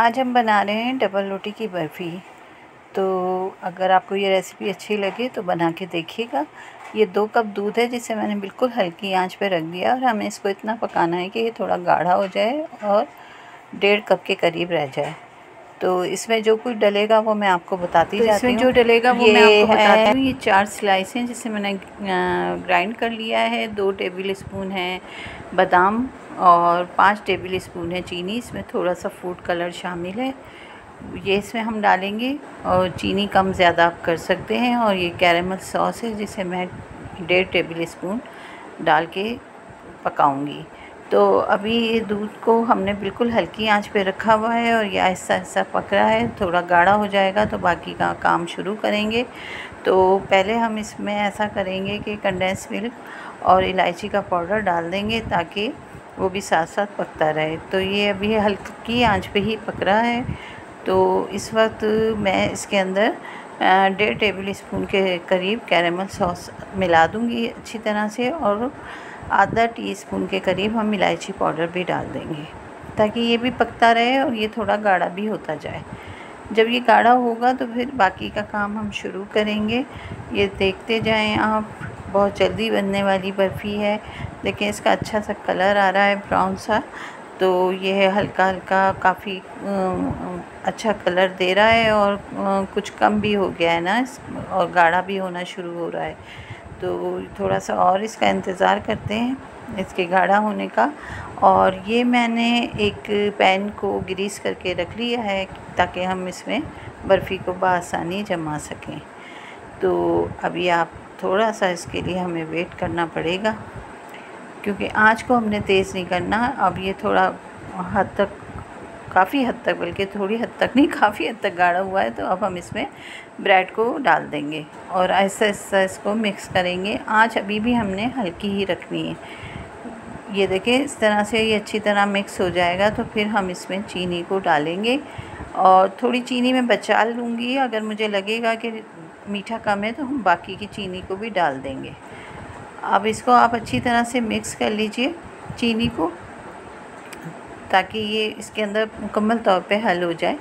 आज हम बना रहे हैं डबल रोटी की बर्फ़ी। तो अगर आपको ये रेसिपी अच्छी लगे तो बना के देखिएगा। ये 2 कप दूध है जिसे मैंने बिल्कुल हल्की आंच पे रख दिया और हमें इसको इतना पकाना है कि ये थोड़ा गाढ़ा हो जाए और 1.5 कप के करीब रह जाए। तो इसमें जो कुछ डलेगा वो मैं आपको बताती जाती हूँ। इसमें जो डलेगा वो मैं आपको बताती हूँ। ये 4 स्लाइस हैं जिसे मैंने ग्राइंड कर लिया है। 2 टेबल स्पून है बादाम और 5 टेबल स्पून है चीनी। इसमें थोड़ा सा फूड कलर शामिल है, ये इसमें हम डालेंगे। और चीनी कम ज़्यादा आप कर सकते हैं। और ये कैरेमल सॉस है जिसे मैं 1.5 टेबल स्पून डाल के पकाऊंगी। तो अभी ये दूध को हमने बिल्कुल हल्की आंच पे रखा हुआ है और ये ऐसा ऐसा पक रहा है। थोड़ा गाढ़ा हो जाएगा तो बाकी का काम शुरू करेंगे। तो पहले हम इसमें ऐसा करेंगे कि कंडेंस मिल्क और इलायची का पाउडर डाल देंगे ताकि वो भी साथ साथ पकता रहे। तो ये अभी हल्की आंच पे ही पक रहा है। तो इस वक्त मैं इसके अंदर 1.5 टेबल स्पून के करीब कैरेमल सॉस मिला दूँगी अच्छी तरह से, और आधा टीस्पून के करीब हम इलायची पाउडर भी डाल देंगे ताकि ये भी पकता रहे और ये थोड़ा गाढ़ा भी होता जाए। जब ये गाढ़ा होगा तो फिर बाकी का काम हम शुरू करेंगे। ये देखते जाएं आप, बहुत जल्दी बनने वाली बर्फ़ी है। देखिए इसका अच्छा सा कलर आ रहा है ब्राउन सा। तो ये हल्का हल्का काफ़ी अच्छा कलर दे रहा है और कुछ कम भी हो गया है ना, और गाढ़ा भी होना शुरू हो रहा है। तो थोड़ा सा और इसका इंतज़ार करते हैं इसके गाढ़ा होने का। और ये मैंने एक पैन को ग्रीस करके रख लिया है ताकि हम इसमें बर्फ़ी को बआसानी जमा सकें। तो अभी आप थोड़ा सा इसके लिए हमें वेट करना पड़ेगा क्योंकि आँच को हमने तेज़ नहीं करना। अब ये थोड़ा हद तक, काफ़ी हद तक, बल्कि थोड़ी हद तक नहीं, काफ़ी हद तक गाढ़ा हुआ है। तो अब हम इसमें ब्रेड को डाल देंगे और ऐसा ऐसा इसको मिक्स करेंगे। आँच अभी भी हमने हल्की ही रखनी है। ये देखिए इस तरह से ये अच्छी तरह मिक्स हो जाएगा तो फिर हम इसमें चीनी को डालेंगे। और थोड़ी चीनी मैं बचा लूँगी, अगर मुझे लगेगा कि मीठा कम है तो हम बाकी की चीनी को भी डाल देंगे। अब इसको आप अच्छी तरह से मिक्स कर लीजिए चीनी को, ताकि ये इसके अंदर मुकम्मल तौर पे हल हो जाए।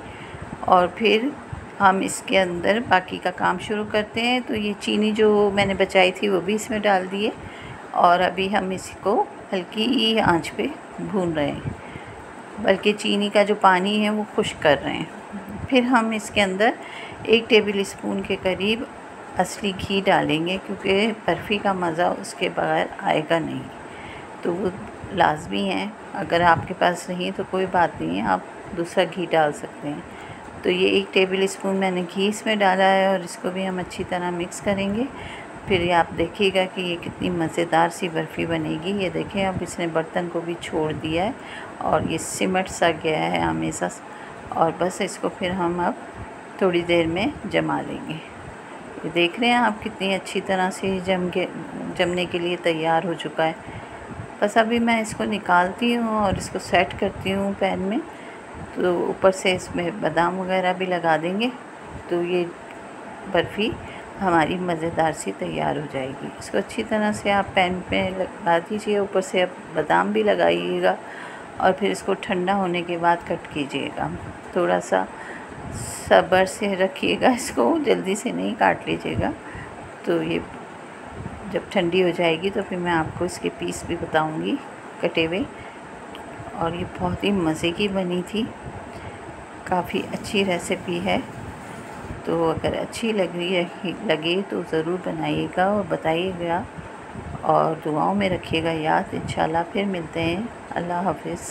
और फिर हम इसके अंदर बाकी का काम शुरू करते हैं। तो ये चीनी जो मैंने बचाई थी वो भी इसमें डाल दिए और अभी हम इसको हल्की आंच पे भून रहे हैं, बल्कि चीनी का जो पानी है वो खुश्क कर रहे हैं। फिर हम इसके अंदर 1 टेबल स्पून के करीब असली घी डालेंगे क्योंकि बर्फ़ी का मज़ा उसके बगैर आएगा नहीं। तो वो लाजमी है, अगर आपके पास नहीं तो कोई बात नहीं है, आप दूसरा घी डाल सकते हैं। तो ये 1 टेबल स्पून मैंने घी इसमें डाला है और इसको भी हम अच्छी तरह मिक्स करेंगे। फिर ये आप देखिएगा कि ये कितनी मज़ेदार सी बर्फ़ी बनेगी। ये देखें अब इसने बर्तन को भी छोड़ दिया है और ये सिमट सा गया है हमेशा। और बस इसको फिर हम अब थोड़ी देर में जमा लेंगे। ये देख रहे हैं आप कितनी अच्छी तरह से जमने के लिए तैयार हो चुका है। बस अभी मैं इसको निकालती हूँ और इसको सेट करती हूँ पैन में। तो ऊपर से इसमें बादाम वगैरह भी लगा देंगे तो ये बर्फ़ी हमारी मज़ेदार सी तैयार हो जाएगी। इसको अच्छी तरह से आप पैन पे लगा दीजिए, ऊपर से आप बादाम भी लगाइएगा और फिर इसको ठंडा होने के बाद कट कीजिएगा। थोड़ा सा सब्र से रखिएगा, इसको जल्दी से नहीं काट लीजिएगा। तो ये जब ठंडी हो जाएगी तो फिर मैं आपको इसके पीस भी बताऊंगी कटे हुए। और ये बहुत ही मज़े की बनी थी, काफ़ी अच्छी रेसिपी है। तो अगर अच्छी लगे तो ज़रूर बनाइएगा और बताइएगा और दुआओं में रखिएगा याद। इंशाल्लाह फिर मिलते हैं। अल्लाह हाफ़िज़।